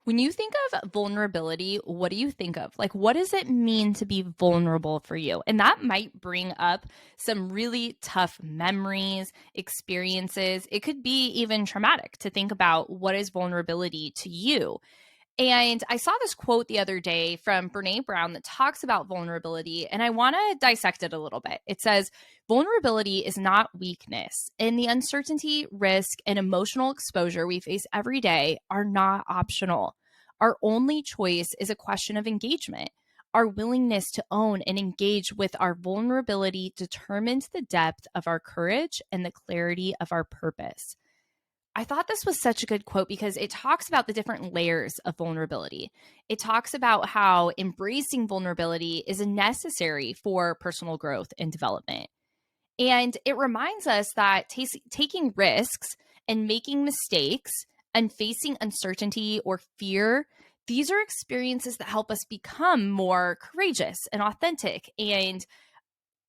When you think of vulnerability, what do you think of? Like, what does it mean to be vulnerable for you? And that might bring up some really tough memories, experiences. It could be even traumatic to think about what is vulnerability to you. And I saw this quote the other day from Brene Brown that talks about vulnerability, and I want to dissect it a little bit. It says, vulnerability is not weakness, and the uncertainty, risk, and emotional exposure we face every day are not optional. Our only choice is a question of engagement. Our willingness to own and engage with our vulnerability determines the depth of our courage and the clarity of our purpose. I thought this was such a good quote because it talks about the different layers of vulnerability. It talks about how embracing vulnerability is necessary for personal growth and development. And it reminds us that taking risks and making mistakes and facing uncertainty or fear, these are experiences that help us become more courageous and authentic and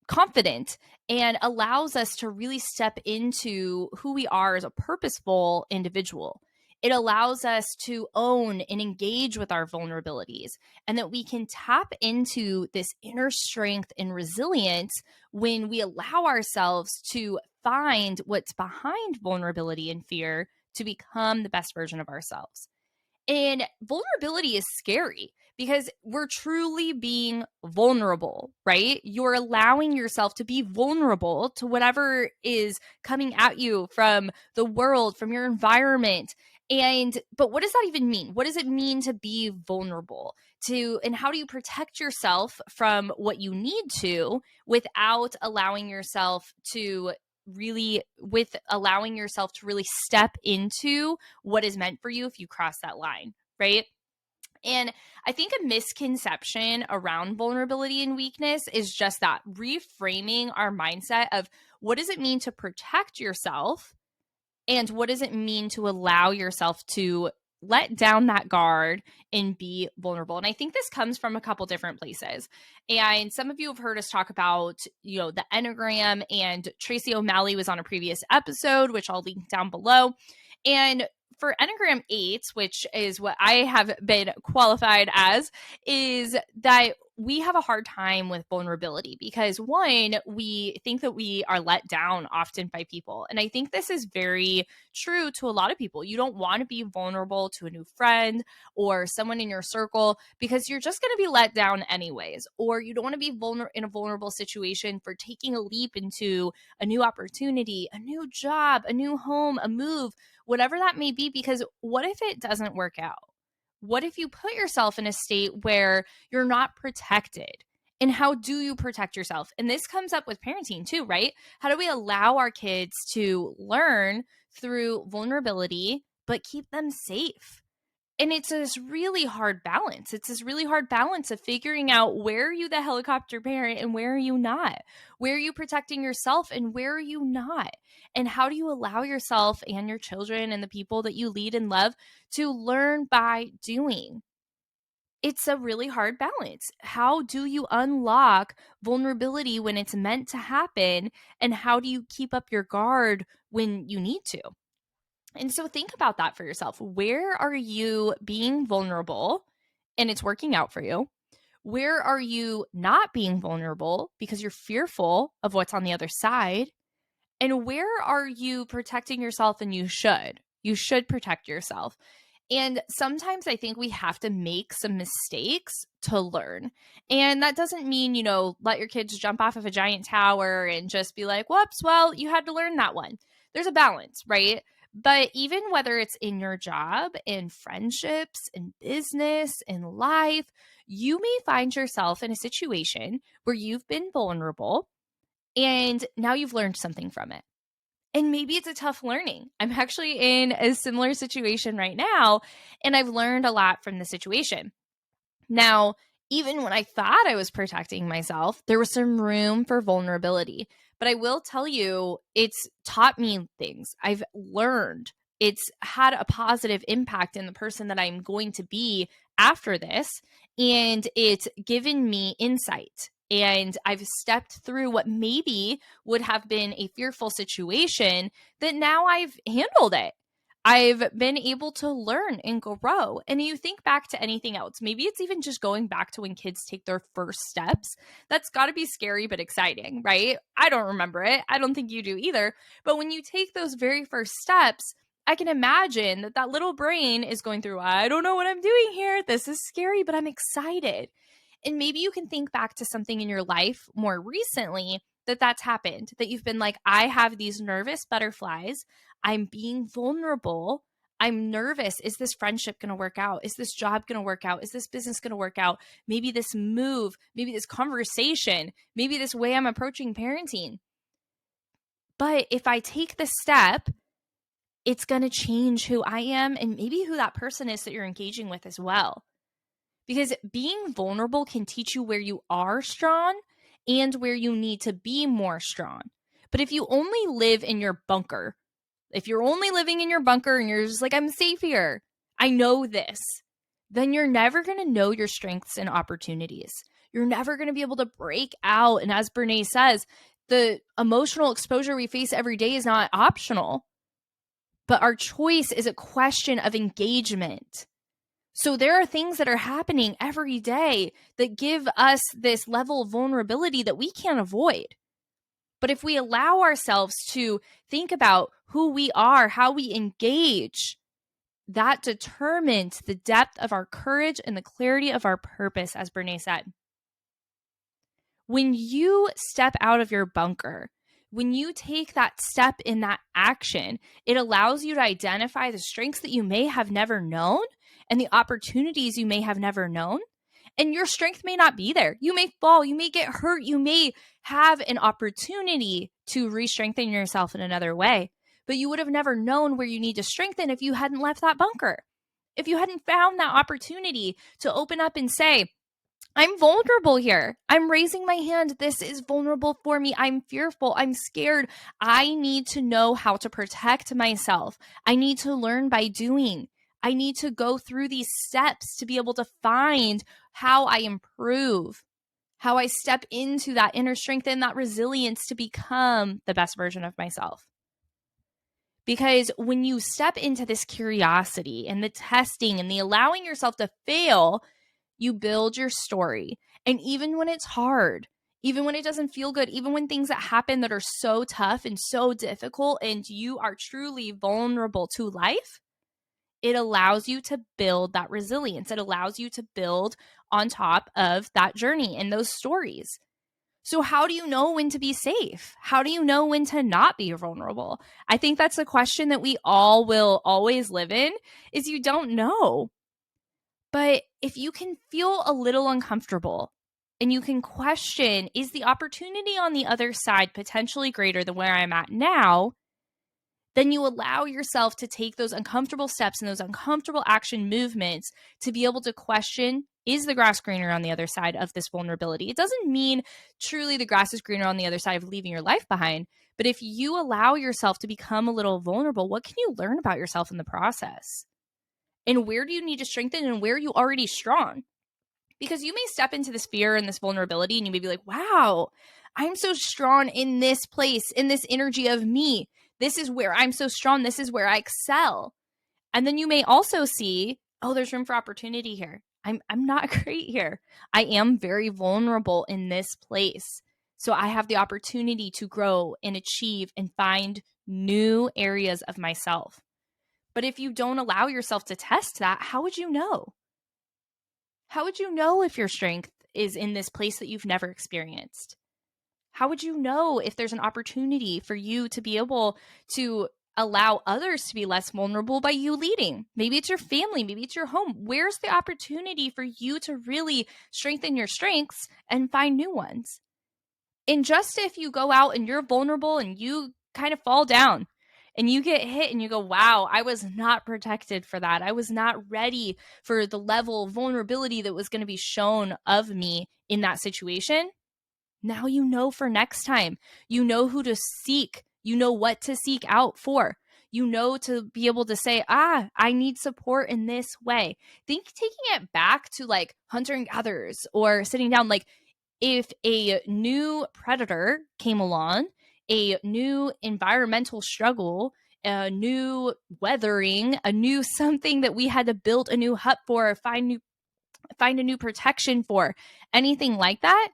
confident, and allows us to really step into who we are as a purposeful individual. It allows us to own and engage with our vulnerabilities, and that we can tap into this inner strength and resilience when we allow ourselves to find what's behind vulnerability and fear to become the best version of ourselves. And vulnerability is scary because we're truly being vulnerable, right? You're allowing yourself to be vulnerable to whatever is coming at you from the world, from your environment. But what does that even mean? What does it mean to be vulnerable? And how do you protect yourself from what you need to without allowing yourself to really step into what is meant for you if you cross that line, right? And I think a misconception around vulnerability and weakness is just that, reframing our mindset of what does it mean to protect yourself and what does it mean to allow yourself to let down that guard and be vulnerable. And I think this comes from a couple different places. And some of you have heard us talk about, the Enneagram, and Tracy O'Malley was on a previous episode, which I'll link down below. And for Enneagram 8, which is what I have been qualified as, is that we have a hard time with vulnerability because, one, we think that we are let down often by people. And I think this is very true to a lot of people. You don't want to be vulnerable to a new friend or someone in your circle because you're just going to be let down anyways. Or you don't want to be in a vulnerable situation for taking a leap into a new opportunity, a new job, a new home, a move, whatever that may be, because what if it doesn't work out? What if you put yourself in a state where you're not protected? And how do you protect yourself? And this comes up with parenting too, right? How do we allow our kids to learn through vulnerability, but keep them safe? And it's this really hard balance. It's this really hard balance of figuring out, where are you the helicopter parent and where are you not? Where are you protecting yourself and where are you not? And how do you allow yourself and your children and the people that you lead and love to learn by doing? It's a really hard balance. How do you unlock vulnerability when it's meant to happen? And how do you keep up your guard when you need to? And so think about that for yourself. Where are you being vulnerable and it's working out for you? Where are you not being vulnerable because you're fearful of what's on the other side? And where are you protecting yourself and you should? You should protect yourself. And sometimes I think we have to make some mistakes to learn. And that doesn't mean, let your kids jump off of a giant tower and just be like, whoops, well, you had to learn that one. There's a balance, right? But even whether it's in your job, in friendships, in business, in life, you may find yourself in a situation where you've been vulnerable and now you've learned something from it. And maybe it's a tough learning. I'm actually in a similar situation right now, and I've learned a lot from the situation. Now, even when I thought I was protecting myself, there was some room for vulnerability. But I will tell you, it's taught me things. I've learned. It's had a positive impact in the person that I'm going to be after this. And it's given me insight. And I've stepped through what maybe would have been a fearful situation that now I've handled it. I've been able to learn and grow. And you think back to anything else. Maybe it's even just going back to when kids take their first steps. That's got to be scary but exciting, right? I don't remember it. I don't think you do either. But when you take those very first steps, I can imagine that that little brain is going through, I don't know what I'm doing here. This is scary, but I'm excited. And maybe you can think back to something in your life more recently that's happened, that you've been like, I have these nervous butterflies. I'm being vulnerable. I'm nervous. Is this friendship going to work out? Is this job going to work out? Is this business going to work out? Maybe this move, maybe this conversation, maybe this way I'm approaching parenting. But if I take the step, it's going to change who I am and maybe who that person is that you're engaging with as well. Because being vulnerable can teach you where you are strong and where you need to be more strong. But if you only live in your bunker, if you're only living in your bunker and you're just like, I'm safe here, I know this, then you're never going to know your strengths and opportunities. You're never going to be able to break out. And as Brene says, the emotional exposure we face every day is not optional, but our choice is a question of engagement. So there are things that are happening every day that give us this level of vulnerability that we can't avoid. But if we allow ourselves to think about who we are, how we engage, that determines the depth of our courage and the clarity of our purpose, as Brene said. When you step out of your bunker, when you take that step in that action, it allows you to identify the strengths that you may have never known and the opportunities you may have never known. And your strength may not be there. You may fall, you may get hurt, you may have an opportunity to re-strengthen yourself in another way. But you would have never known where you need to strengthen if you hadn't left that bunker. If you hadn't found that opportunity to open up and say, I'm vulnerable here. I'm raising my hand. This is vulnerable for me. I'm fearful. I'm scared. I need to know how to protect myself. I need to learn by doing. I need to go through these steps to be able to find how I improve, how I step into that inner strength and that resilience to become the best version of myself. Because when you step into this curiosity and the testing and the allowing yourself to fail, you build your story. And even when it's hard, even when it doesn't feel good, even when things that happen that are so tough and so difficult and you are truly vulnerable to life, it allows you to build that resilience. It allows you to build on top of that journey and those stories. So how do you know when to be safe? How do you know when to not be vulnerable? I think that's a question that we all will always live in, is you don't know. But if you can feel a little uncomfortable and you can question, is the opportunity on the other side potentially greater than where I'm at now? Then you allow yourself to take those uncomfortable steps and those uncomfortable action movements to be able to question, is the grass greener on the other side of this vulnerability? It doesn't mean truly the grass is greener on the other side of leaving your life behind. But if you allow yourself to become a little vulnerable, what can you learn about yourself in the process? And where do you need to strengthen and where are you already strong? Because you may step into this fear and this vulnerability and you may be like, wow, I'm so strong in this place, in this energy of me. This is where I'm so strong. This is where I excel. And then you may also see, oh, there's room for opportunity here. I'm not great here. I am very vulnerable in this place. So I have the opportunity to grow and achieve and find new areas of myself. But if you don't allow yourself to test that, how would you know? How would you know if your strength is in this place that you've never experienced? How would you know if there's an opportunity for you to be able to allow others to be less vulnerable by you leading? Maybe it's your family, maybe it's your home. Where's the opportunity for you to really strengthen your strengths and find new ones? And just if you go out and you're vulnerable and you kind of fall down and you get hit and you go, wow, I was not protected for that. I was not ready for the level of vulnerability that was going to be shown of me in that situation. Now you know for next time. You know who to seek. You know what to seek out for. You know to be able to say, I need support in this way. Think taking it back to like hunter and gatherers or sitting down, like if a new predator came along, a new environmental struggle, a new weathering, a new something that we had to build a new hut for, find a new protection for, anything like that,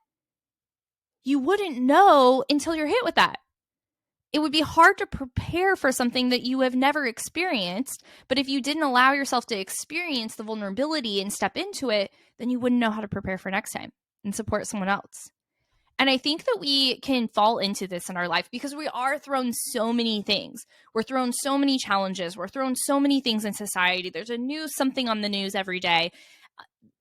you wouldn't know until you're hit with that. It would be hard to prepare for something that you have never experienced. But if you didn't allow yourself to experience the vulnerability and step into it, then you wouldn't know how to prepare for next time and support someone else. And I think that we can fall into this in our life because we are thrown so many things. We're thrown so many challenges. We're thrown so many things in society. There's a new something on the news every day.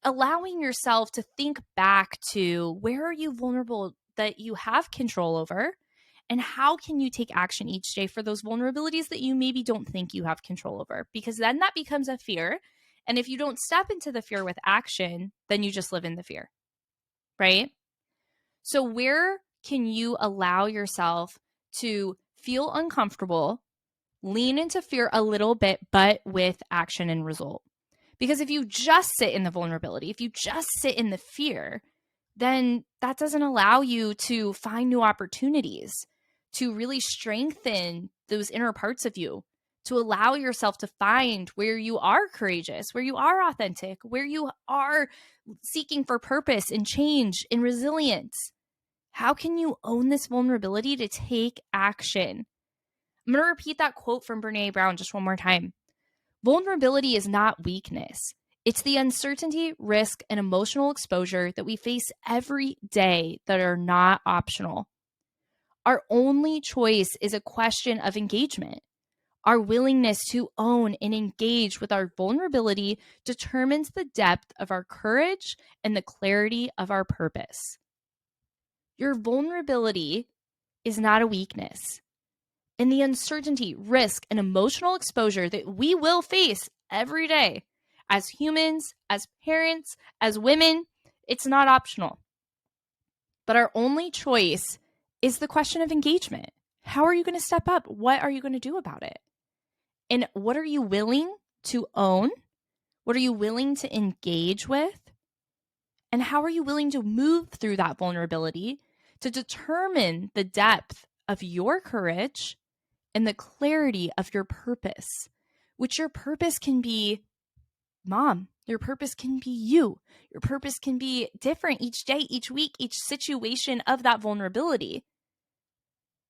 Allowing yourself to think back to where are you vulnerable that you have control over, and how can you take action each day for those vulnerabilities that you maybe don't think you have control over? Because then that becomes a fear. And if you don't step into the fear with action, then you just live in the fear, right? So where can you allow yourself to feel uncomfortable, lean into fear a little bit, but with action and result? Because if you just sit in the vulnerability, if you just sit in the fear, then that doesn't allow you to find new opportunities, to really strengthen those inner parts of you, to allow yourself to find where you are courageous, where you are authentic, where you are seeking for purpose and change and resilience. How can you own this vulnerability to take action? I'm going to repeat that quote from Brené Brown just one more time. Vulnerability is not weakness. It's the uncertainty, risk, and emotional exposure that we face every day that are not optional. Our only choice is a question of engagement. Our willingness to own and engage with our vulnerability determines the depth of our courage and the clarity of our purpose. Your vulnerability is not a weakness. And the uncertainty, risk, and emotional exposure that we will face every day as humans, as parents, as women, it's not optional. But our only choice is the question of engagement. How are you going to step up? What are you going to do about it? And what are you willing to own? What are you willing to engage with? And how are you willing to move through that vulnerability to determine the depth of your courage and the clarity of your purpose, which your purpose can be mom. Your purpose can be you. Your purpose can be different each day, each week, each situation of that vulnerability.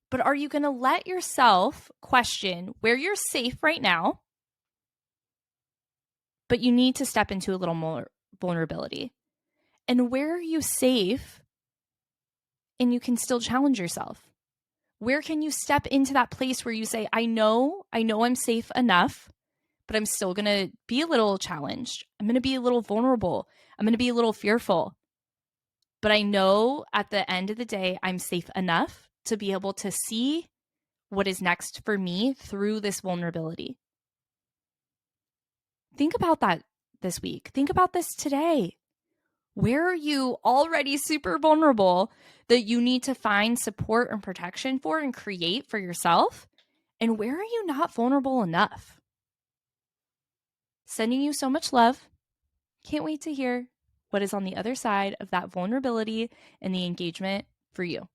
But are you going to let yourself question where you're safe right now, but you need to step into a little more vulnerability? And where are you safe and you can still challenge yourself? Where can you step into that place where you say, I know I'm safe enough, but I'm still going to be a little challenged. I'm going to be a little vulnerable. I'm going to be a little fearful. But I know at the end of the day, I'm safe enough to be able to see what is next for me through this vulnerability. Think about that this week. Think about this today. Where are you already super vulnerable that you need to find support and protection for and create for yourself? And where are you not vulnerable enough? Sending you so much love. Can't wait to hear what is on the other side of that vulnerability and the engagement for you.